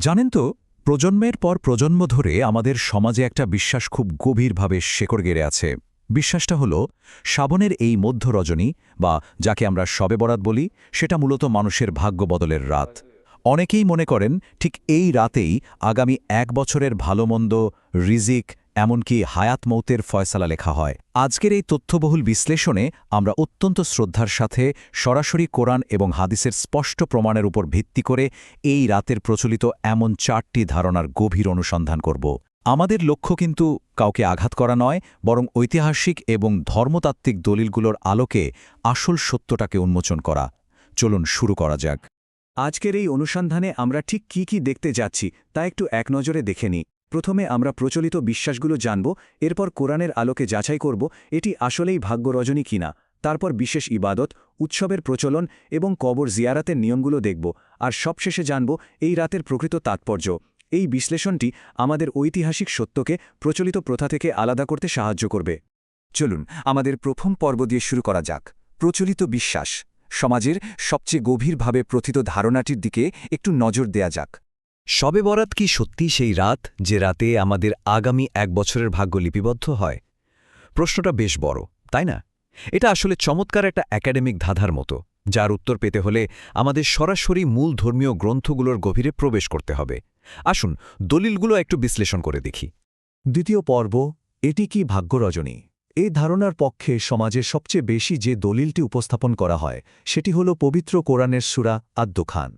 জানেন তো, প্রজন্মের পর প্রজন্ম ধরে আমাদের সমাজে একটা বিশ্বাস খুব গভীরভাবে শেকড় গেড়ে আছে। বিশ্বাসটা হলো শ্রাবণের এই মধ্য রজনী বা যাকে আমরা শবে বরাত বলি, সেটা মূলত মানুষের ভাগ্য বদলের রাত। অনেকেই মনে করেন ঠিক এই রাতেই আগামী ১ বছরের ভালোমন্দ, রিজিক, এমনকি হায়াত মৌতের ফয়সালা লেখা হয়। আজকের এই তথ্যবহুল বিশ্লেষণে আমরা অত্যন্ত শ্রদ্ধার সাথে সরাসরি কোরআন এবং হাদিসের স্পষ্ট প্রমাণের উপর ভিত্তি করে এই রাতের প্রচলিত এমন ৪টি ধারণার গভীর অনুসন্ধান করব। আমাদের লক্ষ্য কিন্তু কাউকে আঘাত করা নয়, বরং ঐতিহাসিক এবং ধর্মতাত্ত্বিক দলিলগুলোর আলোকে আসল সত্যটাকে উন্মোচন করা। চলুন শুরু করা যাক। আজকের এই অনুসন্ধানে আমরা ঠিক কি কি দেখতে যাচ্ছি তা একটু এক নজরে দেখে নিই। প্রথমে আমরা প্রচলিত বিশ্বাসগুলো জানব, এরপর কোরআনের আলোকে যাচাই করব এটি আসলেই ভাগ্য রজনী কিনা। তারপর বিশেষ ইবাদত, উৎসবের প্রচলন এবং কবর জিয়ারাতের নিয়মগুলো দেখব, আর সবশেষে জানব এই রাতের প্রকৃত তাৎপর্য। এই বিশ্লেষণটি আমাদের ঐতিহাসিক সত্যকে প্রচলিত প্রথা থেকে আলাদা করতে সাহায্য করবে। চলুন আমাদের প্রথম পর্ব দিয়ে শুরু করা যাক। প্রচলিত বিশ্বাস, সমাজের সবচেয়ে গভীরভাবে প্রথিত ধারণাটির দিকে একটু নজর দেয়া যাক। শবে বরাত কি সত্যি সেই রাত যে রাতে আমাদের আগামী ১ বছরের ভাগ্য লিপিবদ্ধ হয়? প্রশ্নটা বেশ বড়, তাই না? এটা আসলে চমৎকার একটা একাডেমিক ধাঁধার মতো, যার উত্তর পেতে হলে আমাদের সরাসরি মূল ধর্মীয় গ্রন্থগুলোর গভীরে প্রবেশ করতে হবে। আসুন দলিলগুলো একটু বিশ্লেষণ করে দেখি। দ্বিতীয় পর্ব, এটি কি ভাগ্য রজনী? এই ধারণার পক্ষে সমাজের সবচেয়ে বেশি যে দলিলটি উপস্থাপন করা হয় সেটি হল পবিত্র কোরআনের সূরা আদ-দুখান।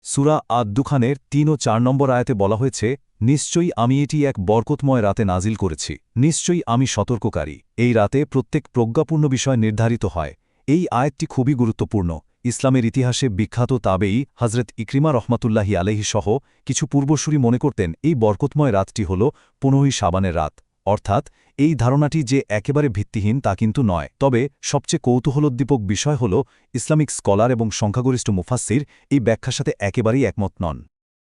সূরা আদ-দুখানের ৩ ও ৪ নম্বর আয়াতে বলা হয়েছে, নিশ্চয়ই আমি এটি এক বরকতময় রাতে নাজিল করেছি, নিশ্চয়ই আমি সতর্ককারী। এই রাতে প্রত্যেক প্রজ্ঞাপূর্ণ বিষয় নির্ধারিত হয়। এই আয়াতটি খুবই গুরুত্বপূর্ণ। ইসলামের ইতিহাসে বিখ্যাত তাবেঈ হজরত ইকরিমা রহমাতুল্লাহি আলাইহি সহ কিছু পূর্বসূরি মনে করতেন এই বরকতময় রাতটি হল ১৫ই শাবানের রাত। অর্থাৎ এই ধারণাটি যে একেবারে ভিত্তিহীন তা কিন্তু নয়। তবে সবচেয়ে কৌতূহলোদ্দীপক বিষয় হল ইসলামিক স্কলার এবং সংখ্যাগরিষ্ঠ মুফাসসির এই ব্যাখ্যার সাথে একেবারেই একমত নন।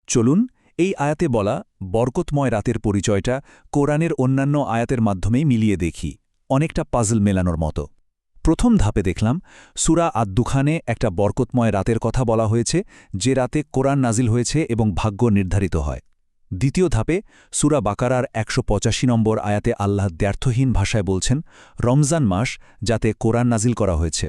চলুন এই আয়াতে বলা বরকতময় রাতের পরিচয়টা কোরআনের অন্যান্য আয়াতের মাধ্যমেই মিলিয়ে দেখি, অনেকটা পাজল মেলানোর মতো। প্রথম ধাপে দেখলাম সূরা আদ-দুখানে একটা বরকতময় রাতের কথা বলা হয়েছে, যে রাতে কোরআন নাজিল হয়েছে এবং ভাগ্য নির্ধারিত হয়। দ্বিতীয় ধাপে সূরা বাকারার ১৮৫ নম্বর আয়াতে আল্লাহ দ্ব্যর্থহীন ভাষায় বলছেন রমজান মাস, যাতে কোরআন নাজিল করা হয়েছে।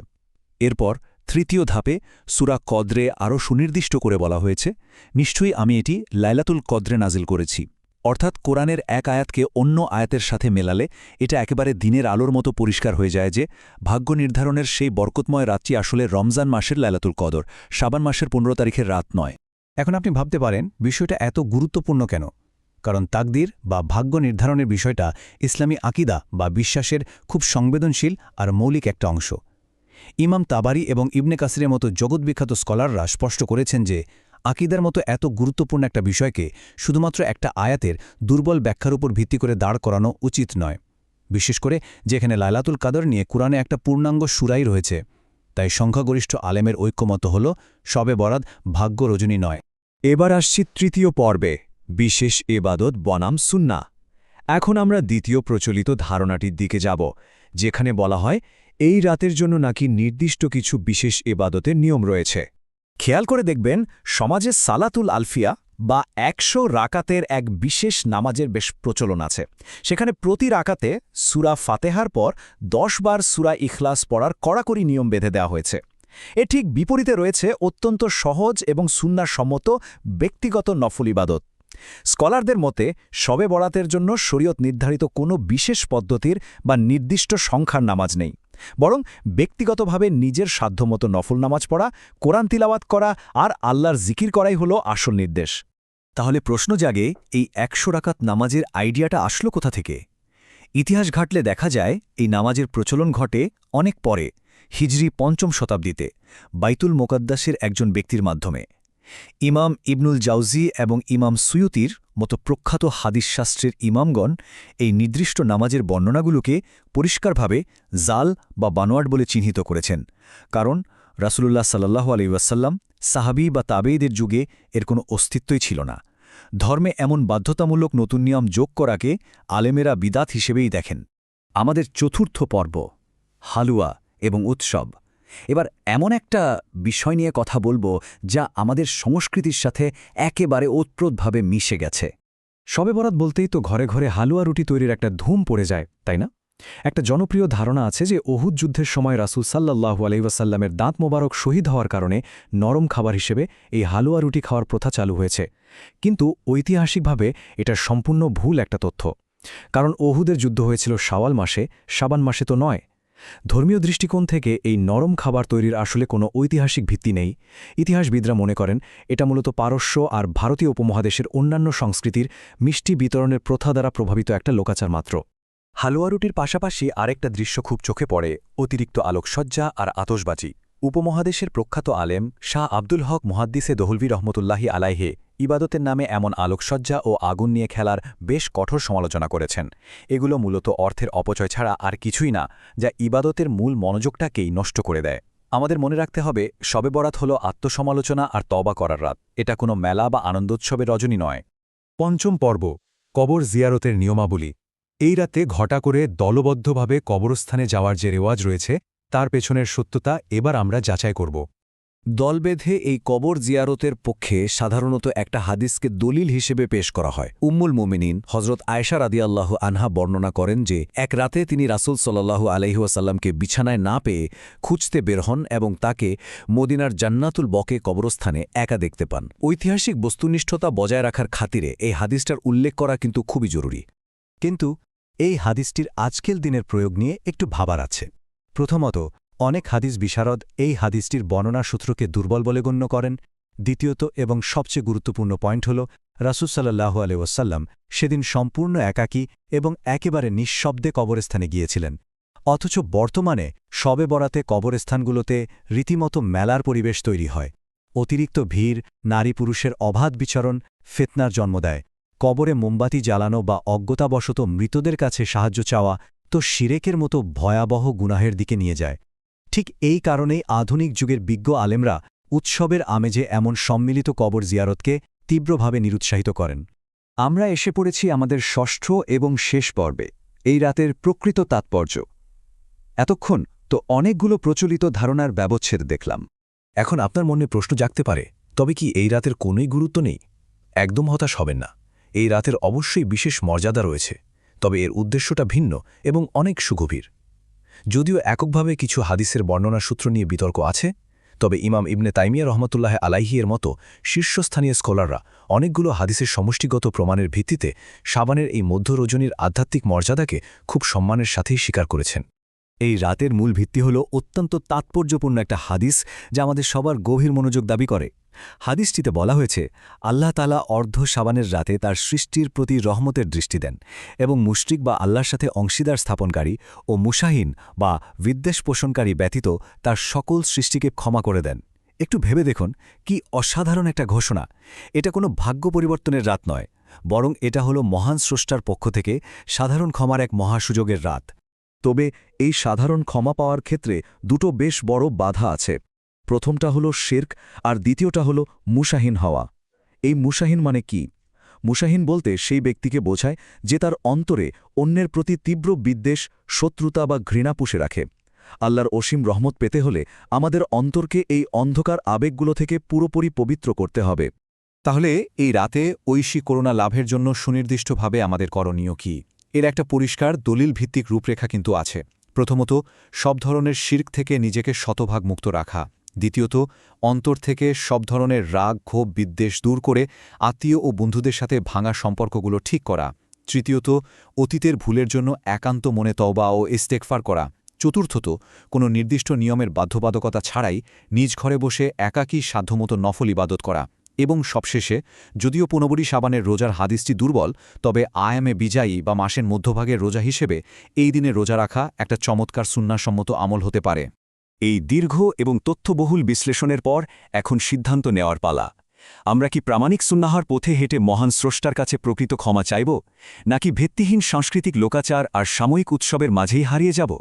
এরপর তৃতীয় ধাপে সূরা কদরে আরও সুনির্দিষ্ট করে বলা হয়েছে, নিশ্চয়ই আমি এটি লাইলাতুল কদরে নাজিল করেছি। অর্থাৎ কোরআনের এক আয়াতকে অন্য আয়াতের সাথে মেলালে এটা একেবারে দিনের আলোর মতো পরিষ্কার হয়ে যায় যে ভাগ্য নির্ধারণের সেই বরকতময় রাতটি আসলে রমজান মাসের লাইলাতুল কদর, শাবান মাসের ১৫ তারিখের রাত নয়। এখন আপনি ভাবতে পারেন বিষয়টা এত গুরুত্বপূর্ণ কেন? কারণ তাকদির বা ভাগ্য নির্ধারণের বিষয়টা ইসলামী আকিদা বা বিশ্বাসের খুব সংবেদনশীল আর মৌলিক একটা অংশ। ইমাম তাবারি এবং ইবনে কাসিরের মতো জগৎবিখ্যাত স্কলাররা স্পষ্ট করেছেন যে আকিদার মতো এত গুরুত্বপূর্ণ একটা বিষয়কে শুধুমাত্র একটা আয়াতের দুর্বল ব্যাখ্যার উপর ভিত্তি করে দাঁড় করানো উচিত নয়, বিশেষ করে যেখানে লাইলাতুল কদর নিয়ে কুরআনে একটা পূর্ণাঙ্গ সূরাই রয়েছে। তাই সংখ্যাগরিষ্ঠ আলেমের ঐক্যমত হল শবে বরাত ভাগ্য রজনী নয়। এবার আসছি তৃতীয় পর্বে, বিশেষ ইবাদত বনাম সুন্নাহ। এখন আমরা দ্বিতীয় প্রচলিত ধারণাটির দিকে যাব, যেখানে বলা হয় এই রাতের জন্য নাকি নির্দিষ্ট কিছু বিশেষ ইবাদতের নিয়ম রয়েছে। খেয়াল করে দেখবেন সমাজে সালাতুল আলফিয়া বা ১০০ রাকাতের এক বিশেষ নামাজের বেশ প্রচলন আছে। সেখানে প্রতি রাকাতে সূরা ফাতেহার পর ১০ বার সূরা ইখলাস পড়ার কড়াকড়ি নিয়ম বেঁধে দেওয়া হয়েছে। এর ঠিক বিপরীতে রয়েছে অত্যন্ত সহজ এবং সুন্নাহসম্মত ব্যক্তিগত নফল ইবাদত। স্কলারদের মতে শবে বরাতের জন্য শরীয়ত নির্ধারিত কোনো বিশেষ পদ্ধতির বা নির্দিষ্ট সংখ্যার নামাজ নেই, বরং ব্যক্তিগতভাবে নিজের সাধ্যমতো নফল নামাজ পড়া, কোরআন তিলাওয়াত করা আর আল্লাহর জিকির করাই হল আসল নির্দেশ। তাহলে প্রশ্ন জাগে, এই ১০০ রাকাত নামাজের আইডিয়াটা আসলো কোথা থেকে? ইতিহাস ঘাটলে দেখা যায় এই নামাজের প্রচলন ঘটে অনেক পরে, হিজরি ৫ম শতাব্দীতে বাইতুল মোকাদ্দাসের একজন ব্যক্তির মাধ্যমে। ইমাম ইবনুল জাউজি এবং ইমাম সুয়ুতির মতো প্রখ্যাত হাদিসশাস্ত্রের ইমামগণ এই নির্দিষ্ট নামাজের বর্ণনাগুলোকে পরিষ্কারভাবে জাল বা বানোয়াট বলে চিহ্নিত করেছেন, কারণ রাসূলুল্লাহ সাল্লাল্লাহু আলাইহি ওয়াসাল্লাম, সাহাবী বা তাবেঈদের যুগে এর কোনো অস্তিত্বই ছিল না। ধর্মে এমন বাধ্যতামূলক নতুন নিয়ম যোগ করাকে আলেমেরা বিদাত হিসেবেই দেখেন। আমাদের চতুর্থ পর্ব, হালুয়া এবং উৎসব। এবার এমন একটা বিষয় নিয়ে কথা বলবো যা আমাদের সংস্কৃতির সাথে একেবারে ওতপ্রোতভাবে মিশে গেছে। শবে বরাত বলতেই তো ঘরে ঘরে হালুয়া রুটি তৈরির একটা ধুম পড়ে যায়, তাই না? একটা জনপ্রিয় ধারণা আছে যে ওহুদ যুদ্ধের সময় রাসূল সাল্লাল্লাহু আলাইহি ওয়াসাল্লামের দাঁত মোবারক শহীদ হওয়ার কারণে নরম খাবার হিসেবে এই হালুয়া রুটি খাওয়ার প্রথা চালু হয়েছে। কিন্তু ঐতিহাসিকভাবে এটা সম্পূর্ণ ভুল একটা তথ্য। কারণ ওহুদের যুদ্ধ হয়েছিল শাওয়াল মাসে, শাবান মাসে তো নয়। ধর্মীয় দৃষ্টিকোণ থেকে এই নরম খাবার তৈরির আসলে কোনো ঐতিহাসিক ভিত্তি নেই। ইতিহাসবিদরা মনে করেন এটা মূলত পারস্য আর ভারতীয় উপমহাদেশের অন্যান্য সংস্কৃতির মিষ্টি বিতরণের প্রথা দ্বারা প্রভাবিত একটা লোকাচার মাত্র। হালুয়া রুটির পাশাপাশি আরেকটা দৃশ্য খুব চোখে পড়ে, অতিরিক্ত আলোকসজ্জা আর আতশবাজি। উপমহাদেশের প্রখ্যাত আলেম শাহ আব্দুল হক মুহাদ্দিসে দহলভী রহমতুল্লাহি আলাইহে ইবাদতের নামে এমন আলোকসজ্জা ও আগুন নিয়ে খেলার বেশ কঠোর সমালোচনা করেছেন। এগুলো মূলত অর্থের অপচয় ছাড়া আর কিছুই না, যা ইবাদতের মূল মনোযোগটাকেই নষ্ট করে দেয়। আমাদের মনে রাখতে হবে, শবে বরাত হল আত্মসমালোচনা আর তওবা করার রাত। এটা কোনো মেলা বা আনন্দোৎসবের রজনী নয়। পঞ্চম পর্ব, কবর জিয়ারতের নিয়মাবলী। এই রাতে ঘটা করে দলবদ্ধভাবে কবরস্থানে যাওয়ার যে রেওয়াজ রয়েছে তার পেছনের সত্যতা এবার আমরা যাচাই করব। দল বেঁধে এই কবর জিয়ারতের পক্ষে সাধারণত একটা হাদিসকে দলিল হিসেবে পেশ করা হয়। উম্মুল মুমিনিন হজরত আয়েশা রাদিয়াল্লাহু আনহা বর্ণনা করেন যে এক রাতে তিনি রাসূল সাল্লাল্লাহু আলাইহি ওয়াসাল্লামকে বিছানায় না পেয়ে খুঁজতে বের হন এবং তাকে মদিনার জান্নাতুল বকে কবরস্থানে একা দেখতে পান। ঐতিহাসিক বস্তুনিষ্ঠতা বজায় রাখার খাতিরে এই হাদিসটার উল্লেখ করা কিন্তু খুবই জরুরি। কিন্তু এই হাদিসটির আজকের দিনের প্রয়োগ নিয়ে একটু ভাবার আছে। প্রথমত, অনেক হাদিস বিশারদ এই হাদিসটির বর্ণনা সূত্রকে দুর্বল বলে গণ্য করেন। দ্বিতীয়ত এবং সবচেয়ে গুরুত্বপূর্ণ পয়েন্ট হল, রাসূল সাল্লাল্লাহু আলাইহি ওয়াসাল্লাম সেদিন সম্পূর্ণ একাকী এবং একেবারে নিঃশব্দে কবরস্থানে গিয়েছিলেন। অথচ বর্তমানে শবে বরাতে কবরস্থানগুলোতে রীতিমতো মেলার পরিবেশ তৈরি হয়। অতিরিক্ত ভিড়, নারী পুরুষের অবাধ বিচরণ ফিতনার জন্ম দেয়। কবরে মোমবাতি জ্বালানো বা অজ্ঞতাবশত মৃতদের কাছে সাহায্য চাওয়া তো শিরেকের মতো ভয়াবহ গুনাহের দিকে নিয়ে যায়। ঠিক এই কারণেই আধুনিক যুগের বিজ্ঞ আলেমরা উৎসবের আমেজে এমন সম্মিলিত কবর জিয়ারতকে তীব্রভাবে নিরুৎসাহিত করেন। আমরা এসে পড়েছি আমাদের ষষ্ঠ এবং শেষ পর্বে, এই রাতের প্রকৃত তাৎপর্য। এতক্ষণ তো অনেকগুলো প্রচলিত ধারণার ব্যবচ্ছেদ দেখলাম। এখন আপনার মনে প্রশ্ন জাগতে পারে, তবে কি এই রাতের কোনোই গুরুত্ব নেই? একদম হতাশ হবেন না। এই রাতের অবশ্যই বিশেষ মর্যাদা রয়েছে, তবে এর উদ্দেশ্যটা ভিন্ন এবং অনেক সুগভীর। যদিও এককভাবে কিছু হাদিসের বর্ণনা সূত্র নিয়ে বিতর্ক আছে, তবে ইমাম ইবনে তাইমিয়া রহমতুল্লাহ আলাইহি এর মতো শীর্ষস্থানীয় স্কলাররা অনেকগুলো হাদিসের সমষ্টিগত প্রমাণের ভিত্তিতে শাবানের এই মধ্য রজনীর আধ্যাত্মিক মর্যাদাকে খুব সম্মানের সাথেই স্বীকার করেছেন। এই রাতের মূল ভিত্তি হল অত্যন্ত তাৎপর্যপূর্ণ একটা হাদিস যা আমাদের সবার গভীর মনোযোগ দাবি করে। হাদিসটিতে বলা হয়েছে, আল্লাহ তাআলা অর্ধ শাবানের রাতে তার সৃষ্টির প্রতি রহমতের দৃষ্টি দেন এবং মুশরিক বা আল্লাহর সাথে অংশীদার স্থাপনকারী ও মুশাহিন বা বিদ্বেষ পোষণকারী ব্যতীত তার সকল সৃষ্টিকে ক্ষমা করে দেন। একটু ভেবে দেখুন, কি অসাধারণ একটা ঘোষণা! এটা কোনো ভাগ্য পরিবর্তনের রাত নয়, বরং এটা হলো মহান স্রষ্টার পক্ষ থেকে সাধারণ ক্ষমার এক মহাসুযোগের রাত। তবে এই সাধারণ ক্ষমা পাওয়ার ক্ষেত্রে দুটো বেশ বড় বাধা আছে। প্রথমটা হলো শিরক আর দ্বিতীয়টা হলো মুশাহিন হওয়া। এই মুশাহিন মানে কি? মুশাহিন বলতে সেই ব্যক্তিকে বোঝায় যে তার অন্তরে অন্যের প্রতি তীব্র বিদ্বেষ, শত্রুতা বা ঘৃণা পুষে রাখে। আল্লাহর অসীম রহমত পেতে হলে আমাদের অন্তরকে এই অন্ধকার আবেগগুলো থেকে পুরোপুরি পবিত্র করতে হবে। তাহলে এই রাতে ঐশী করুণা লাভের জন্য সুনির্দিষ্টভাবে আমাদের করণীয় কি? এর একটা পরিষ্কার দলিল ভিত্তিক রূপরেখা কিন্তু আছে। প্রথমত, সব ধরনের শিরক থেকে নিজেকে শতভাগ মুক্ত রাখা। দ্বিতীয়ত, অন্তর থেকে সব ধরনের রাগ, ক্ষোভ, বিদ্বেষ দূর করে আত্মীয় ও বন্ধুদের সাথে ভাঙা সম্পর্কগুলো ঠিক করা। তৃতীয়ত, অতীতের ভুলের জন্য একান্ত মনে তওবা ও ইস্তেগফার করা। চতুর্থত, কোনো নির্দিষ্ট নিয়মের বাধ্যবাধকতা ছাড়াই নিজ ঘরে বসে একাকী সাধ্যমতো নফল ইবাদত করা। এবং সবশেষে, যদিও 15 শাবানের রোজার হাদিসটি দুর্বল, তবে আয়ামে বিজায়ী বা মাসের মধ্যভাগের রোজা হিসেবে এই দিনে রোজা রাখা একটা চমৎকার সুন্নাহসম্মত আমল হতে পারে। এই দীর্ঘ এবং তথ্যবহুল বিশ্লেষণের পর এখন সিদ্ধান্ত নেওয়ার পালা। আমরা কি প্রামাণিক সুন্নাহর পথে হেঁটে মহান স্রষ্টার কাছে প্রকৃত ক্ষমা চাইব, নাকি ভিত্তিহীন সাংস্কৃতিক লোকাচার আর সাময়িক উৎসবের মাঝেই হারিয়ে যাব?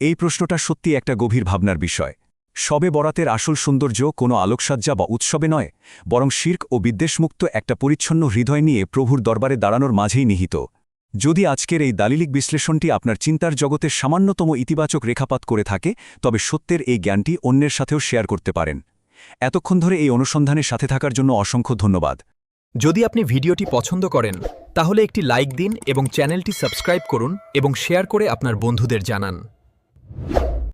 এই প্রশ্নটা সত্যি একটা গভীর ভাবনার বিষয়। শবে বরাতের আসল সৌন্দর্য কোনো আলোকসজ্জা বা উৎসবে নয়, বরং শিরক ও বিদ্বেষমুক্ত একটা পরিচ্ছন্ন হৃদয় নিয়ে প্রভুর দরবারে দাঁড়ানোর মাঝেই নিহিত। যদি আজকের এই দালিলিক বিশ্লেষণটি আপনার চিন্তার জগতের সামান্যতম ইতিবাচক রেখাপাত করে থাকে তবে সত্যের এই জ্ঞানটি অন্যের সাথেও শেয়ার করতে পারেন। এতক্ষণ ধরে এই অনুসন্ধানের সাথে থাকার জন্য অসংখ্য ধন্যবাদ। যদি আপনি ভিডিওটি পছন্দ করেন তাহলে একটি লাইক দিন এবং চ্যানেলটি সাবস্ক্রাইব করুন এবং শেয়ার করে আপনার বন্ধুদের জানান।